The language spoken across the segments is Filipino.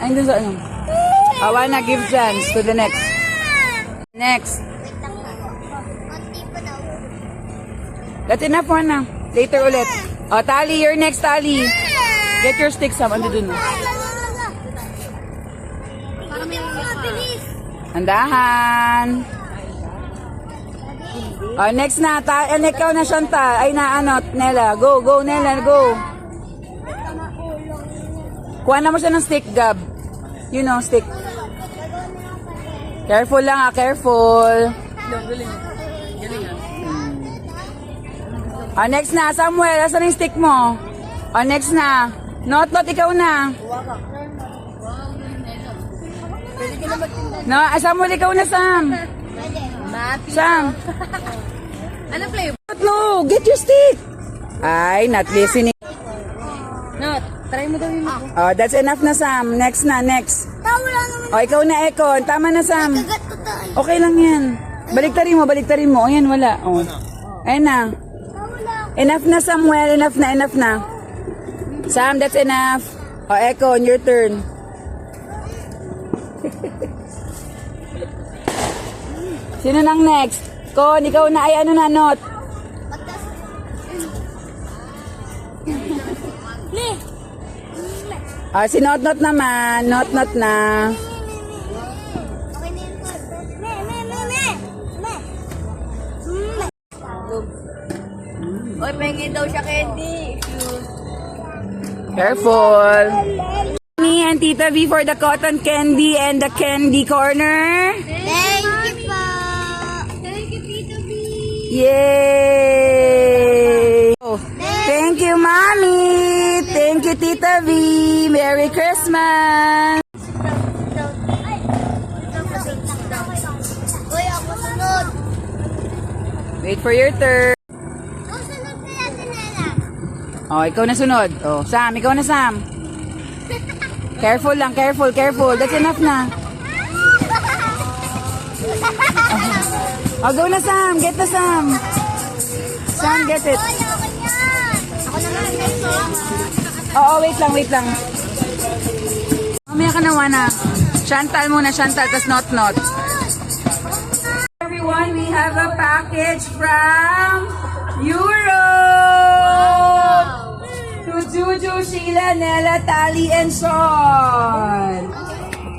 Ay, doon sa ano. I wanna give chance to the next. Next. That's enough, Juana. Later ulit. Oh, Tali, you're next, Tali. Get your stick, Sam. Ando dun. Andahan. Oh, next na. Ikaw na, Chantal. Ay, na, ano, Nela. Go, go, Nela, go. Kuha na mo siya ng stick, Gab. You know, stick. Careful lang, careful. Oh, next na, Samuel. Asan yung stick mo? Oh, next na. Not, ikaw na. No, Samuel, ikaw na, Sam. Sam. Ano flavor? No, get your stick. Ay, not listening. Not. Try mo daw yung Oh, that's enough na, Sam. Next na, next. Oh, ikaw na, Ekon. Tama na, Sam. Okay lang yan. Baliktarin mo. O, yan, wala. Oh. Ayun na. Enough na, Samuel. Enough na. Sam, that's enough. Oh, Ekon, your turn. Sino nang next? Kon, ikaw na. Ay, ano na, Not? Ah, si Not naman. Not na. Oy, pengin daw siya candy. Careful. Me and Tita V for the cotton candy and the candy corner. Thank you po. Thank you, Tita B. Yay! Thank you, Mommy. Thank you, Tita V. Merry Christmas. Uy, ako sunod. Wait for your turn. Sunod kaya si Nela. Oh, ikaw na sunod. Oh, Sam, ikaw na, Sam. Careful lang, careful. That's enough na. Oh, go na, Sam. Get na, Sam. Sam, get it. Uy, ako yan. Ako naman next. Oo, wait lang. Mamaya ka na, Wana. Chantal muna, Chantal, tas Not. Everyone, we have a package from Europe to Juju, Sheila, Nella, Tali, and Sean.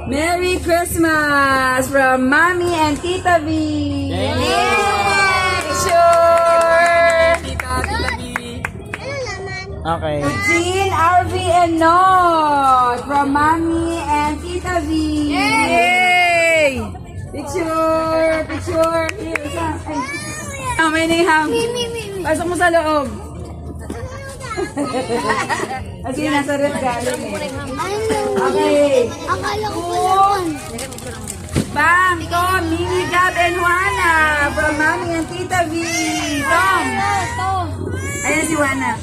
Merry Christmas from Mommy and Tita V. Yay! Sure. Tita B. Ano naman? Okay. Jean, RV, and Not from Mommy and Tita V. Yay! Picture. Here, Sam. Ay. May niham. Pasok mo sa loob. Kasi nasa ref galing eh. Okay. Akala ko pala. Bam! Tom, Mimi, Gab, and Juana from Mommy and Tita V. Tom! Ayan si Juana.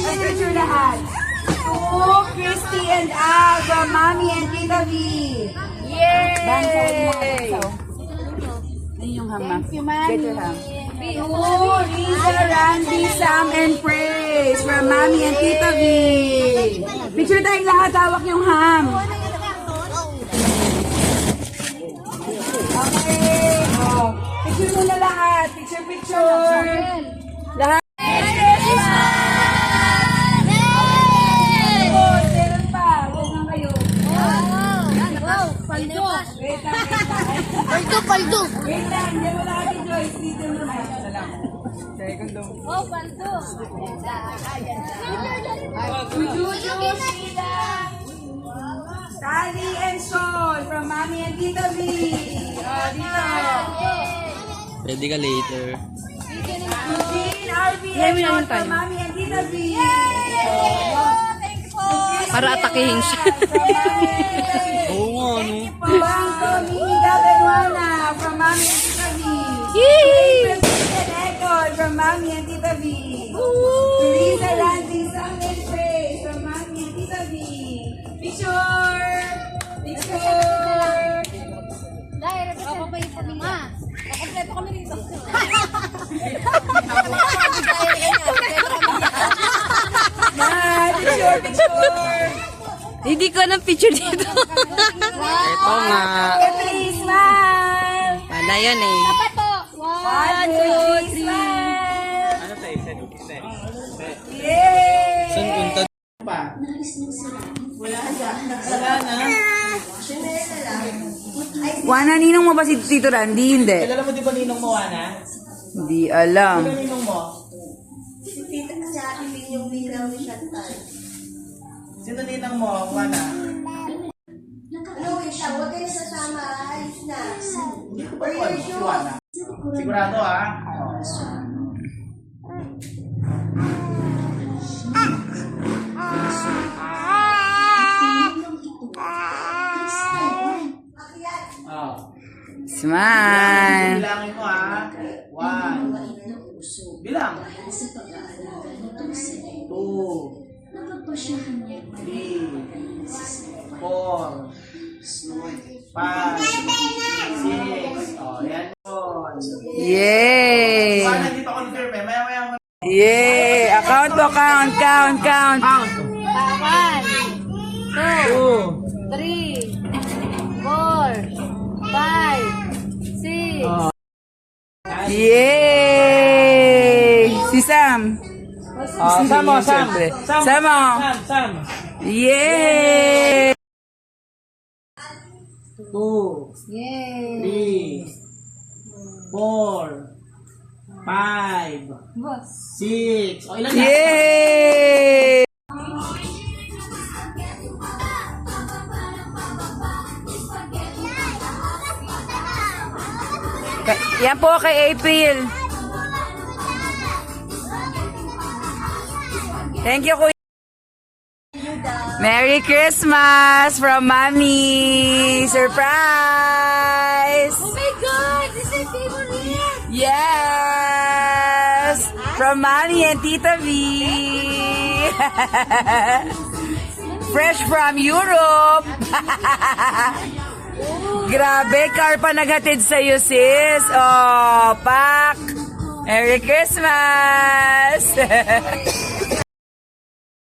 Let's picture lahat. Oh, Christy and Al from Mommy and Tita V. Yay! Ayun yung ham, ma. Get your ham. Oh, Riza, Randy, Sam, and Praise from Mommy and Tita V. Picture tayong lahat. Hawak yung ham. Okay. Oh. Picture muna lahat. Picture. Lahat. Oh, meron pa. Huwag lang kayo. Paldo. Wait lang. Paldo. Wait lang. Hindi mo lahat yung Joyce. Dito muna. Oh, paldo. Juju, Sheila, Tali, and Sean from Mommy and Tita V. Oh, dito. Ready ka later. Eugene, RV, and Sean from Mommy and Tita V. Para atakihin siya. Oo nga, no? Bangko, Mimi, Gab, and Juana from Mommy and Tita V. Yay! And Ekon from Mommy and Tita V. Teresa, Randy, Sam, and Praise from Mommy and Tita V. Picture! Dahil, ako pa yung pamilya. Kompleto kami rito. Picture! Hindi ko ng picture dito. Ito nga. Please smile! Wala yun eh. Pato. 1, 2, 3, smile! Ano tayo? Yay! Saan punta? Wana, ninong mo ba si Tito Randy? Hindi. Kilala mo di ba ninong mo, Ana? Hindi alam. Kilala ninong mo? Sino ninang mo, Ana? Hindi ko pa iwan mo, si Ana. Sigurado, ha? Oh. Smile! Bilangin mo, ha? 1. Bilang. 2. 3. 4. 5. 6. Oh, yan yun. Yay! Paano hindi pa confirm eh? Maya-maya mo. Yay! Account po, count, count, count. 1, 2. 3, 4, 5, 6. Yay! Si Sam. Sam mo, Sam. Siyempre. Sam. Sam mo. Sam. Yay! 2. 3. 4. 5. 6. O, ilan na? Yay! Yan po kay April. Thank you, Kuya. Merry Christmas from Mommy! Surprise! Oh my God! This is favorite! Yes! From Mommy and Tita V! Fresh from Europe! Grabe, car pa naghatid sa'yo, sis. Oh, pak! Merry Christmas!